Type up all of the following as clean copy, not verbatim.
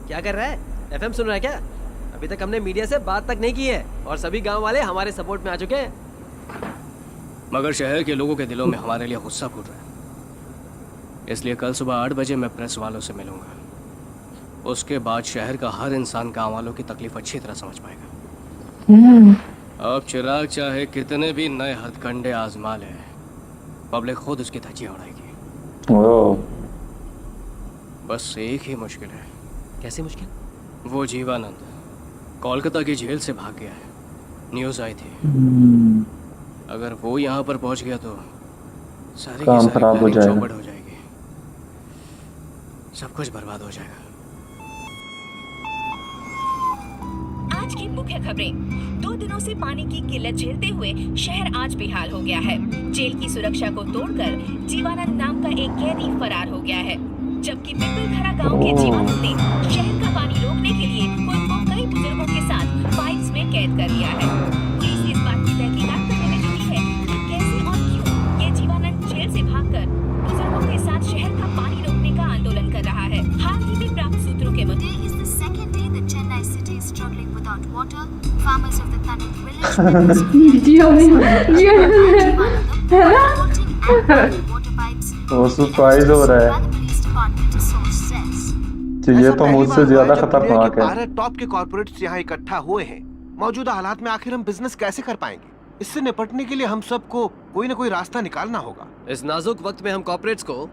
क्या कर रहा है? एफएम सुन रहा है क्या? अभी तक हमने मीडिया से बात तक नहीं की है और सभी गांव वाले हमारे सपोर्ट में आ चुके हैं। मगर शहर के लोगों के दिलों में हमारे लिए गुस्सा फूट रहा है, इसलिए कल सुबह 8 बजे मैं प्रेस वालों से मिलूंगा। उसके बाद शहर का हर इंसान गांव वालों की तकलीफ अच्छी तरह समझ पाएगा। अब चिराग चाहे कितने भी नए हथकंडे आजमा ले, पब्लिक खुद उसकी धज्जियां उड़ाएगी। बस एक ही मुश्किल है। कैसी मुश्किल? वो जीवानंद कोलकाता की जेल से भाग गया है, न्यूज़ आई थी। अगर वो यहाँ पर पहुँच गया तो सारी की सारी प्लानिंग चौपट हो जाएगी, सब कुछ बर्बाद हो जाएगा। आज की मुख्य खबरें। 2 दिनों से पानी की किल्लत झेलते हुए शहर आज बेहाल हो गया है। जेल की सुरक्षा को तोड़कर जीवानंद नाम का एक कैदी फरार हो गया है, जबकि पिपलधरा गांव के जीवानंद ने शहर का पानी रोकने के लिए खुद को कई बुजुर्गों के साथ पाइप्स में कैद कर लिया है। पुलिस इस बात की तहकीकात करने में जुटी है कि कैसे और क्यों ये जीवानंद जेल से भागकर बुजुर्गों के साथ शहर का पानी रोकने का आंदोलन कर रहा है। हाल ही में प्राप्त सूत्रों के मुताबिक struggling without water, farmers of the Tanit village water pipes हो रहा है। ये तो मुझसे ज्यादा खतरनाक है। 12 टॉप के कॉर्पोरेट्स यहाँ इकट्ठा हुए हैं। मौजूदा हालात में आखिर हम बिजनेस कैसे कर पाएंगे? इससे निपटने के लिए हम सबको कोई न कोई रास्ता निकालना होगा। इस नाजुक वक्त में हम कॉर्पोरेट्स को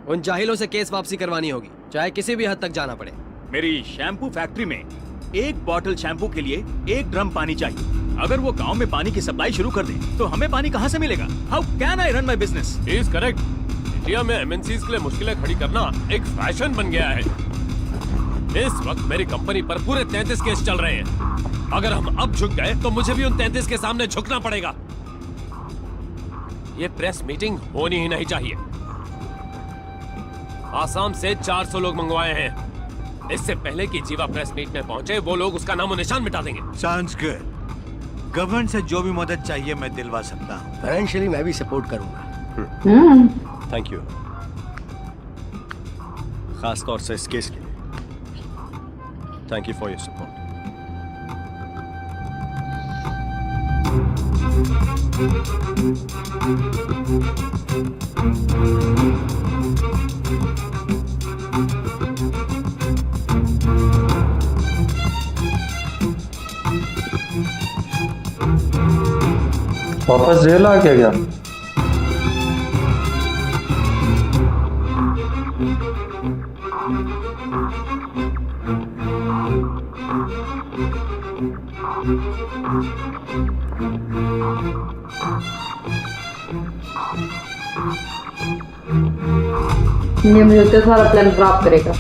उन जाहिलों से केस वापसी करवानी होगी, चाहे किसी भी हद तक जाना पड़े। मेरी शैम्पू फैक्ट्री में 1 बॉटल शैम्पू के लिए 1 ड्रम पानी चाहिए। अगर वो गांव में पानी की सप्लाई शुरू कर दे तो हमें पानी कहां से मिलेगा? How can I run my business? Is correct. India में एमएनसीज के लिए मुश्किलें खड़ी करना एक फैशन बन गया है। इस वक्त मेरी कंपनी पर पूरे 33 केस चल रहे हैं। अगर हम अब झुक गए तो मुझे भी उन 33 के सामने झुकना पड़ेगा। ये प्रेस मीटिंग होनी ही नहीं चाहिए। आसाम से 400 लोग मंगवाए हैं। इससे पहले कि जीवा प्रेस मीट में पहुंचे वो लोग उसका नामो निशान मिटा देंगे। Sounds good. गवर्नमेंट से जो भी मदद चाहिए मैं दिलवा सकता हूँ। फाइनेंशियली मैं भी सपोर्ट करूंगा। थैंक यू, खास तौर से इस केस के लिए। Thank you for your support. वापस जेल आ गया क्या? ये मुझे तो सारा प्लान खराब करेगा।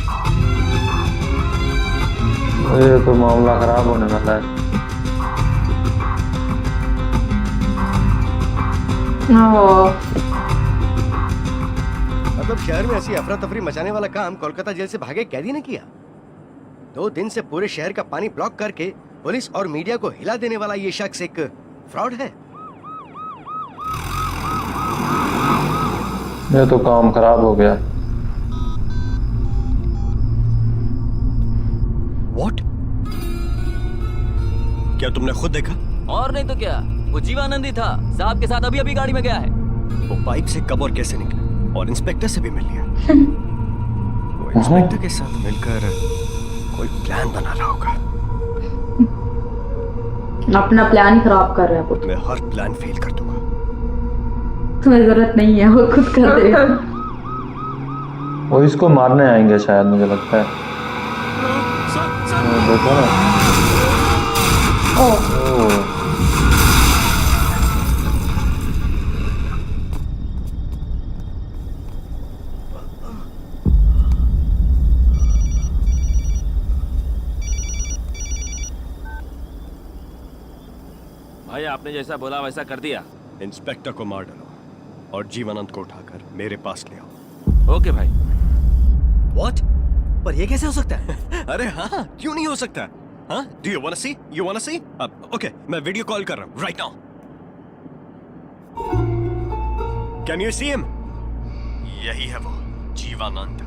ये तो मामला खराब होने वाला है। मतलब शहर में ऐसी अफरा तफरी मचाने वाला काम कोलकाता जेल से भागे कैदी ने किया। 2 दिन से पूरे शहर का पानी ब्लॉक करके पुलिस और मीडिया को हिला देने वाला ये शख्स एक फ्रॉड है। ये तो काम खराब हो गया। What? क्या तुमने खुद देखा? और नहीं तो क्या, वो जीवानंद ही था, साहब के साथ अभी अभी गाड़ी में गया है। वो पाइप से कब और कैसे निकला? और इंस्पेक्टर से भी मिल लिया। वो इंस्पेक्टर के साथ मिलकर कोई प्लान बना रहा होगा। अपना प्लान खराब कर रहा है वो। मैं हर प्लान फेल कर दूंगा। तुम्हें जरूरत नहीं है, वो खुद कर देगा। वो इसको मारने आएंगे शायद, मुझे लगता है। देखो ना। भाई आपने जैसा बोला वैसा कर दिया। इंस्पेक्टर को मार डालो और जीवानंद को उठाकर मेरे पास ले आओ। ओके भाई। What? पर ये कैसे हो सकता है? अरे हाँ, क्यों नहीं हो सकता? हाँ? Do you wanna see? You wanna see? Okay, मैं वीडियो कॉल कर रहा हूँ right now. Can you see him? यही है वो Jivanand.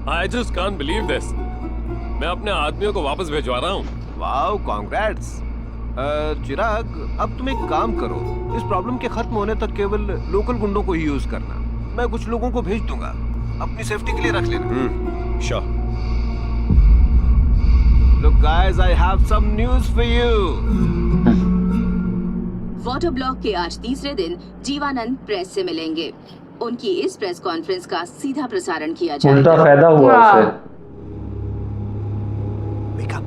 I just can't believe this. मैं अपने आदमियों को वापस भिजवा रहा हूँ। Wow, congrats. चिराग, अब तुम एक काम करो, इस प्रॉब्लम के खत्म होने तक केवल लोकल गुंडों को ही यूज करना। मैं कुछ लोगों को भेज दूंगा, अपनी सेफ्टी के लिए रख लेना। Sure. Look guys, I have some news for you. Water block के आज तीसरे दिन जीवानंद प्रेस से मिलेंगे। उनकी इस प्रेस कॉन्फ्रेंस का सीधा प्रसारण किया जाएगा। उल्टा फायदा हुआ उसे। Wake up.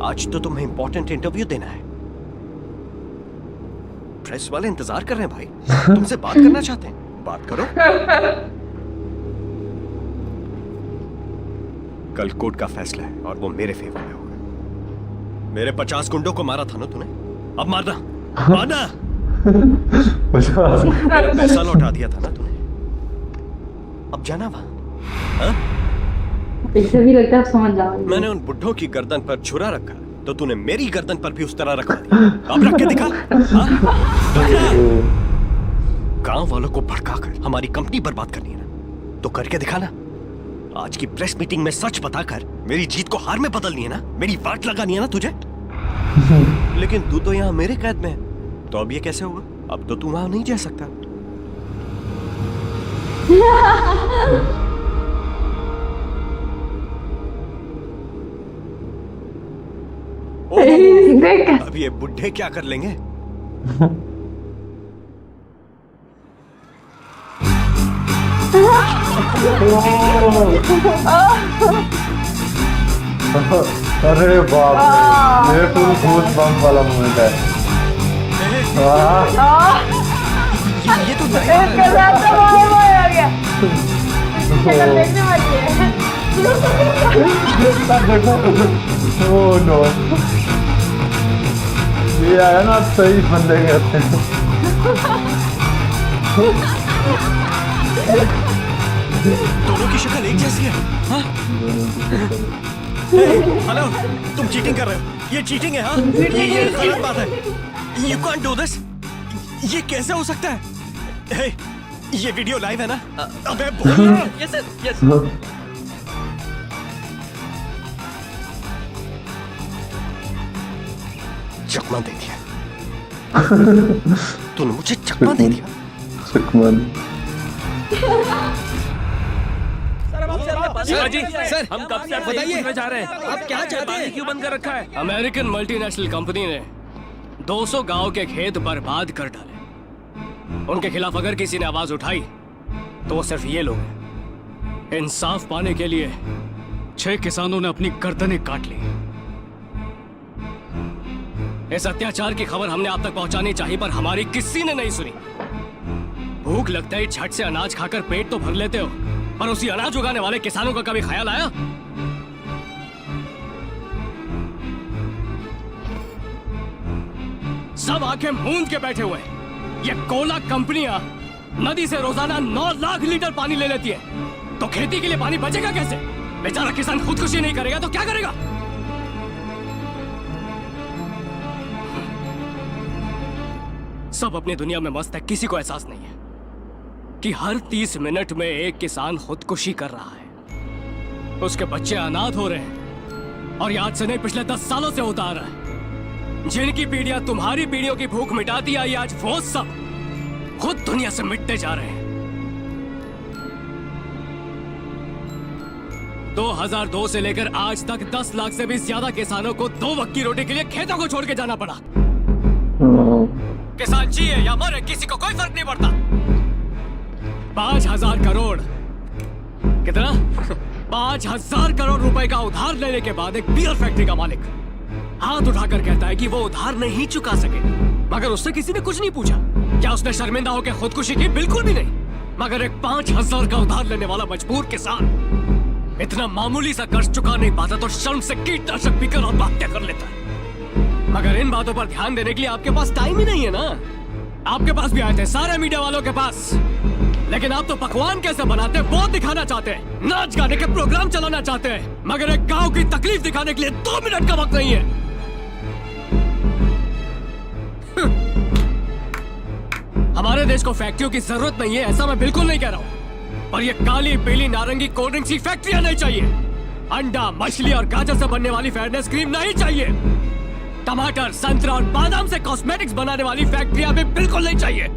आज तो तुम्हें इंपॉर्टेंट इंटरव्यू देना है। प्रेस वाले इंतजार कर रहे हैं भाई, तुमसे बात करना चाहते हैं, बात करो। कल कोर्ट का फैसला है और वो मेरे फेवर में होगा। मेरे 50 गुंडों को मारा था ना तूने, अब मारना, मारना। मेरा पैसा लौटा दिया था ना तूने, अब जाना वहां। इससे भी लगता है आप समझ जाओगे। मैंने उन बुड्ढों की गर्दन पर छुरा रखा, तो तूने मेरी गर्दन पर भी उस तरह रखवा दिया। अब रख के दिखा। गांव वालों को भड़काकर हमारी कंपनी बर्बाद करनी है ना, तो करके दिखाना। आज की प्रेस मीटिंग में सच बताकर मेरी जीत को हार में बदलनी है ना, मेरी वाट लगानी है ना तुझे। लेकिन तू तो यहाँ मेरे कैद में है, तो अब ये कैसे होगा? अब तो तू वहां नहीं जा सकता। अब ये बुढ़े क्या कर लेंगे? अरे बाप रे, ये फुल खून बम वाला मोमेंट है। ये तो ओह नो, ये आया ना, सही बंदे कहते हैं। दोनों की शक्ल एक जैसी है। हाँ? हेलो, तुम चीटिंग कर रहे हो, ये चीटिंग है। हाँ, ये गलत बात है। You can't do this। ये कैसे हो सकता है? Hey, ये वीडियो लाइव है ना? अबे बोल। Yes sir, yes. चकमा दे दिया। तूने मुझे चकमा दे दिया। चकमा। शिवाजी, सर, हम कब से बताइए जा रहे हैं? आप क्या चाहते हैं? क्यों बंद कर रखा है? अमेरिकन मल्टीनेशनल कंपनी ने 200 गांव के खेत बर्बाद कर डाले। उनके खिलाफ अगर किसी ने आवाज उठाई तो वो सिर्फ ये लोग हैं। इंसाफ पाने के लिए 6 किसानों ने अपनी गर्दनें काट ली। इस अत्याचार की खबर हमने आप तक पहुंचानी चाहिए, पर हमारी किसी ने नहीं सुनी। भूख लगता ही झट से अनाज खाकर पेट तो भर लेते हो, पर उसी अनाज उगाने वाले किसानों का कभी ख्याल आया? सब आंखें मूंद के बैठे हुए। ये कोला कंपनियां नदी से रोजाना 9 लाख लीटर पानी ले लेती है, तो खेती के लिए पानी बचेगा कैसे? बेचारा किसान खुदकुशी नहीं करेगा तो क्या करेगा? सब अपनी दुनिया में मस्त है, किसी को एहसास नहीं है कि हर 30 मिनट में एक किसान खुदकुशी कर रहा है। उसके बच्चे अनाथ हो रहे हैं, और ये आज से नहीं, पिछले 10 सालों से होता आ रहा है। जिनकी पीढ़ियां तुम्हारी पीढ़ियों की भूख मिटाती आई, आज वो सब खुद दुनिया से मिटते जा रहे हैं। 2002 से लेकर आज तक 10 लाख से भी ज्यादा किसानों को 2 वक्त की रोटी के लिए खेतों को छोड़ के जाना पड़ा। किसान जिए या मरे, किसी को कोई फर्क नहीं पड़ता। 5,000 करोड़ कितना? 5,000 करोड़ रुपए का उधार लेने के बाद एक बियर फैक्ट्री का मालिक हाथ उठाकर कहता है कि वो उधार नहीं चुका सके, मगर उससे किसी ने कुछ नहीं पूछा। क्या उसने शर्मिंदा होकर खुदकुशी की? बिल्कुल भी नहीं। मगर एक 5,000 का उधार लेने वाला मजबूर किसान इतना मामूली सा कर्ज चुका नहीं पाता तो शर्म से कीटनाशक पीकर आत्महत्या कर लेता है। मगर इन बातों पर ध्यान देने के लिए आपके पास टाइम ही नहीं है ना। आपके पास भी आए थे, सारे मीडिया वालों के पास, लेकिन आप तो पकवान कैसे बनाते हैं वो दिखाना चाहते हैं, नाच गाने के प्रोग्राम चलाना चाहते हैं, मगर एक गांव की तकलीफ दिखाने के लिए 2 मिनट का वक्त नहीं है। हमारे देश को फैक्ट्रियों की जरूरत नहीं है, ऐसा मैं बिल्कुल नहीं कह रहा हूं, पर ये काली पीली नारंगी कोल्ड ड्रिंक्स की फैक्ट्रियां नहीं चाहिए। अंडा, मछली और गाजर से बनने वाली फेयरनेस क्रीम नहीं चाहिए। टमाटर, संतरा और बादाम से कॉस्मेटिक्स बनाने वाली फैक्ट्रियां भी बिल्कुल नहीं चाहिए।